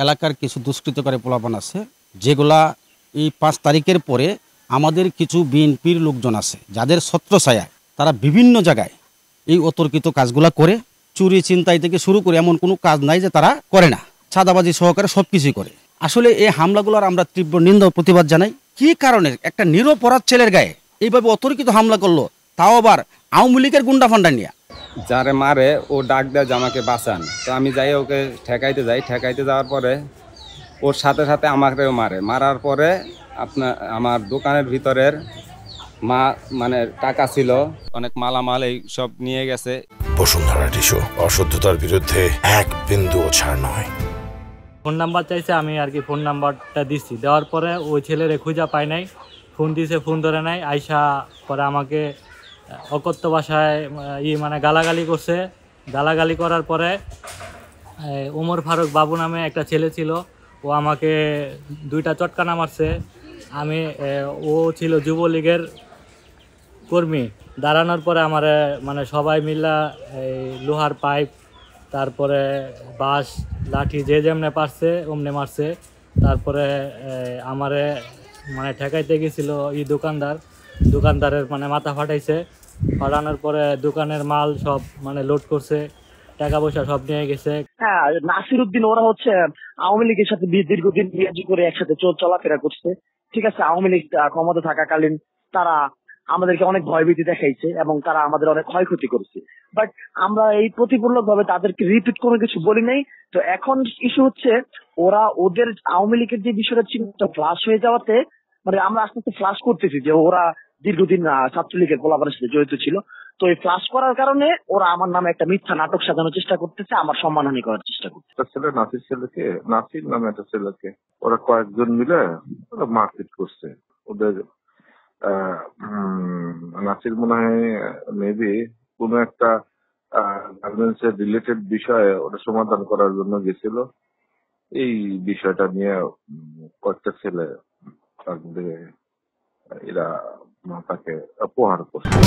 এলাকার কিছু দুষ্কৃতকারী পোলাপান আছে যেগুলা এই 5 তারিখের পরে আমাদের কিছু বিএনপির লোকজন আছে যাদের ছত্রছায়ায় তারা বিভিন্ন জায়গায় এই অতর্কিত কাজগুলা করে, চুরি ছিনতাই থেকে শুরু করে এমন কোনো কাজ নাই যে তারা করে না, চাঁদাবাজি সহকারে সব কিছুই করে। আসলে এই হামলাগুলোর আমরা তীব্র নিন্দা ও প্রতিবাদ জানাই। কি কারণে একটা নিরপরাধ ছেলের গায়ে এইভাবে অতর্কিত হামলা করলো, তাও আবার আওয়ামী লীগের গুন্ডা ফান্ডা নিয়ে? যারে মারে ও ডাক দেয় যে আমাকে বাঁচান, তো আমি যাই ওকে ঠেকাইতে যাওয়ার পরে ওর সাথে সাথে আমাকেও মারার পরে আমার দোকানের ভিতরের মানে টাকা ছিল, অনেক মালামাল এই সব নিয়ে গেছে। বসুন্ধরা টিস্যু, অশুদ্ধতার বিরুদ্ধে এক বিন্দুও ছাড় নয়। ফোন নাম্বার চাইছে, আমি আর কি ফোন নাম্বারটা দিচ্ছি। দেওয়ার পরে ওই ছেলেরে খুঁজা পাই নাই, ফোন দিয়েছে, ফোন ধরে নাই। আইসা পরে আমাকে অকথ্য ভাষায় মানে গালাগালি করছে। গালাগালি করার পরে ওমর ফারুক বাবু নামে একটা ছেলে ছিল, ও আমাকে 2টা চটকানা মারছে। ও ছিল যুবলীগের কর্মী। দাঁড়ানোর পরে আমার মানে সবাই মিল্লা এই লোহার পাইপ, তারপরে বাঁশ, লাঠি যে যেমনে পারছে অমনে মারছে। তারপরে আমারে মানে ঠেকাইতে গেছিল এই দোকানদারের মানে মাথা ফাটাইছে। ফাটানোর পরে দোকানের মাল সব মানে লোড করছে, টাকা পয়সা সব নিয়ে গেছে। হ্যাঁ, নাসির উদ্দিন ওরা হচ্ছে আওয়ামী লীগের সাথে দীর্ঘদিন বিয়াজি করে একসাথে চলাফেরা করছে। ঠিক আছে, আওয়ামী লীগ ক্ষমতা থাকাকালীন তারা আমাদেরকে অনেক ভয়ভীতি দেখাইছে এবং তারা আমাদের অনেক ক্ষয়ক্ষতি করেছে। বাট আমরা এই প্রতিপূরক ভাবে তাদেরকে রিপিট কোনো কিছু বলি নাই। তো এখন ইস্যু হচ্ছে ওদের আওয়ামী লীগের যে বিষয়টা ছিল ফ্লাশ হয়ে যাওয়াতে মানে আমরা আস্তে আস্তে ফ্লাশ করতেছি যে ওরা দীর্ঘদিন ছাত্রলীগের গোলাবারের সাথে জড়িত ছিল। তো এই ফ্লাশ করার কারণে ওরা আমার নামে একটা মিথ্যা নাটক সাজানোর চেষ্টা করতেছে, আমার সম্মানহানি করার চেষ্টা করতেছে। নাসির নামে একটা ছেলেকে ওরা কয়েকজন মিলে মারপিট করছে। ওদের নাসির মনে হয় মেবি কোনো একটা গার্মেন্টস এর রিলেটেড বিষয়ে ওটা সমাধান করার জন্য গেছিল। এই বিষয়টা নিয়ে কয়েকটা ছেলে এরা তাকে প্রহার করছে।